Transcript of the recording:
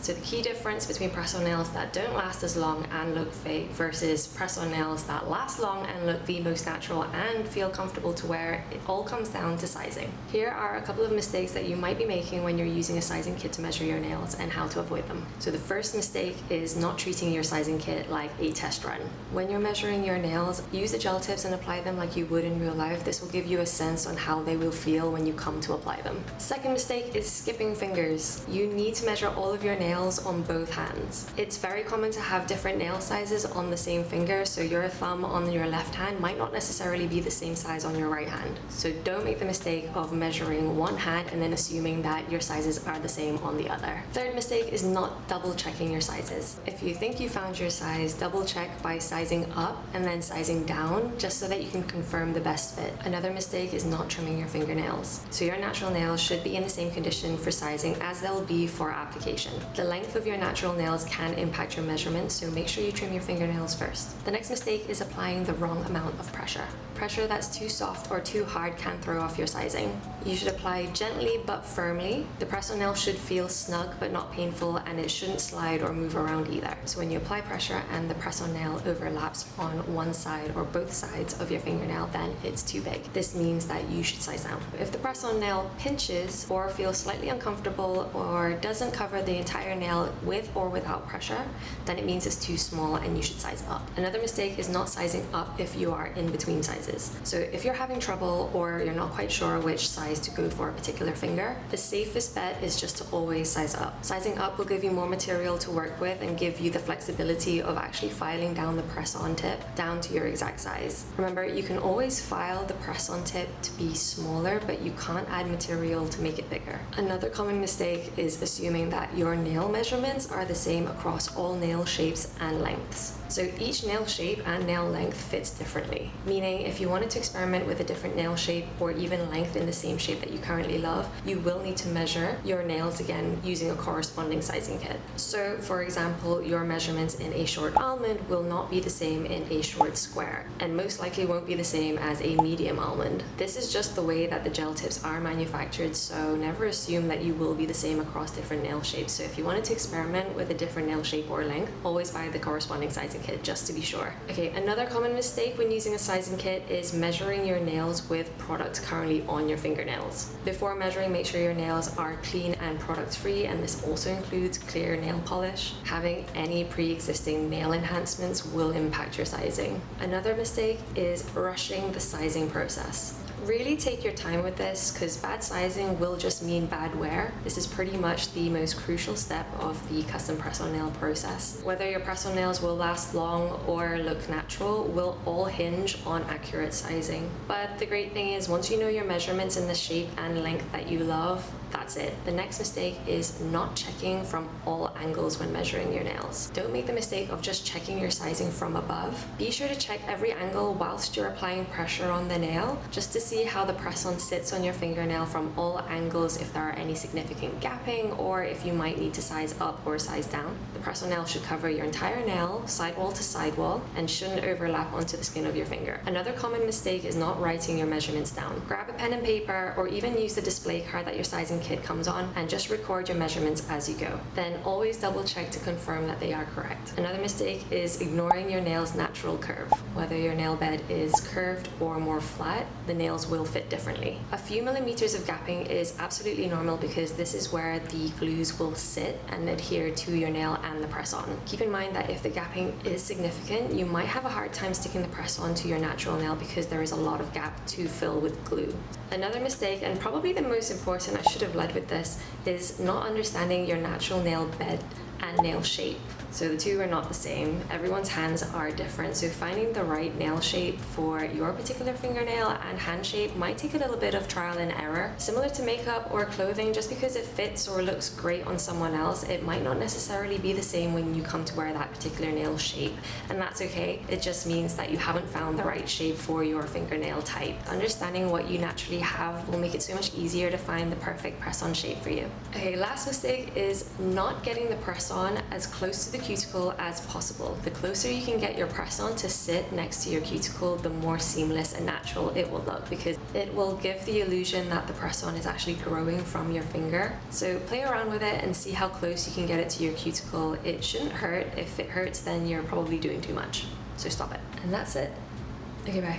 So the key difference between press-on nails that don't last as long and look fake versus press-on nails that last long and look the most natural and feel comfortable to wear, it all comes down to sizing. Here are a couple of mistakes that you might be making when you're using a sizing kit to measure your nails and how to avoid them. So the first mistake is not treating your sizing kit like a test run. When you're measuring your nails, use the gel tips and apply them like you would in real life. This will give you a sense on how they will feel when you come to apply them. Second mistake is skipping fingers. You need to measure all of your nails on both hands. It's very common to have different nail sizes on the same finger, so your thumb on your left hand might not necessarily be the same size on your right hand. So don't make the mistake of measuring one hand and then assuming that your sizes are the same on the other. Third mistake is not double checking your sizes. If you think you found your size, double check by sizing up and then sizing down just so that you can confirm the best fit. Another mistake is not trimming your fingernails. So your natural nails should be in the same condition for sizing as they'll be for application. The length of your natural nails can impact your measurements, so make sure you trim your fingernails first. The next mistake is applying the wrong amount of pressure. Pressure that's too soft or too hard can throw off your sizing. You should apply gently but firmly. The press-on nail should feel snug but not painful, and it shouldn't slide or move around either. So when you apply pressure and the press-on nail overlaps on one side or both sides of your fingernail, then it's too big. This means that you should size down. If the press-on nail pinches or feels slightly uncomfortable or doesn't cover the entire nail with or without pressure, then it means it's too small and you should size up. Another mistake is not sizing up if you are in between sizes. So if you're having trouble or you're not quite sure which size to go for a particular finger, the safest bet is just to always size up. Sizing up will give you more material to work with and give you the flexibility of actually filing down the press-on tip down to your exact size. Remember, you can always file the press-on tip to be smaller, but you can't add material to make it bigger. Another common mistake is assuming that your nail measurements are the same across all nail shapes and lengths. So each nail shape and nail length fits differently, meaning if you wanted to experiment with a different nail shape or even length in the same shape that you currently love, you will need to measure your nails again using a corresponding sizing kit. So for example, your measurements in a short almond will not be the same in a short square, and most likely won't be the same as a medium almond. This is just the way that the gel tips are manufactured, so never assume that you will be the same across different nail shapes. So if you wanted to experiment with a different nail shape or length, always buy the corresponding sizing kit just to be sure. Okay, another common mistake when using a sizing kit is measuring your nails with products currently on your fingernails. Before measuring, make sure your nails are clean and product free, and this also includes clear nail polish. Having any pre-existing nail enhancements will impact your sizing. Another mistake is rushing the sizing process. Really take your time with this, because bad sizing will just mean bad wear. This is pretty much the most crucial step of the custom press-on nail process. Whether your press-on nails will last long or look natural will all hinge on accurate sizing. But the great thing is, once you know your measurements in the shape and length that you love, that's it. The next mistake is not checking from all angles when measuring your nails. Don't make the mistake of just checking your sizing from above. Be sure to check every angle whilst you're applying pressure on the nail, just to see how the press-on sits on your fingernail from all angles, if there are any significant gapping or if you might need to size up or size down. The press-on nail should cover your entire nail, sidewall to sidewall, and shouldn't overlap onto the skin of your finger. Another common mistake is not writing your measurements down. Grab a pen and paper, or even use the display card that your sizing kit comes on, and just record your measurements as you go. Then always double check to confirm that they are correct. Another mistake is ignoring your nail's natural curve. Whether your nail bed is curved or more flat, the nails will fit differently. A few millimeters of gapping is absolutely normal, because this is where the glues will sit and adhere to your nail and the press-on. Keep in mind that if the gapping is significant, you might have a hard time sticking the press-on to your natural nail because there is a lot of gap to fill with glue. Another mistake, and probably the most important, I should have led with this, is not understanding your natural nail bed and nail shape. So the two are not the same. Everyone's hands are different, so finding the right nail shape for your particular fingernail and hand shape might take a little bit of trial and error. Similar to makeup or clothing, just because it fits or looks great on someone else, it might not necessarily be the same when you come to wear that particular nail shape, and that's okay. It just means that you haven't found the right shape for your fingernail type. Understanding what you naturally have will make it so much easier to find the perfect press-on shape for you. Okay, last mistake is not getting the press-on as close to the your cuticle as possible. The closer you can get your press-on to sit next to your cuticle, the more seamless and natural it will look, because it will give the illusion that the press-on is actually growing from your finger. So play around with it and see how close you can get it to your cuticle. It shouldn't hurt. If it hurts, then you're probably doing too much. So stop it. And that's it. Okay, bye.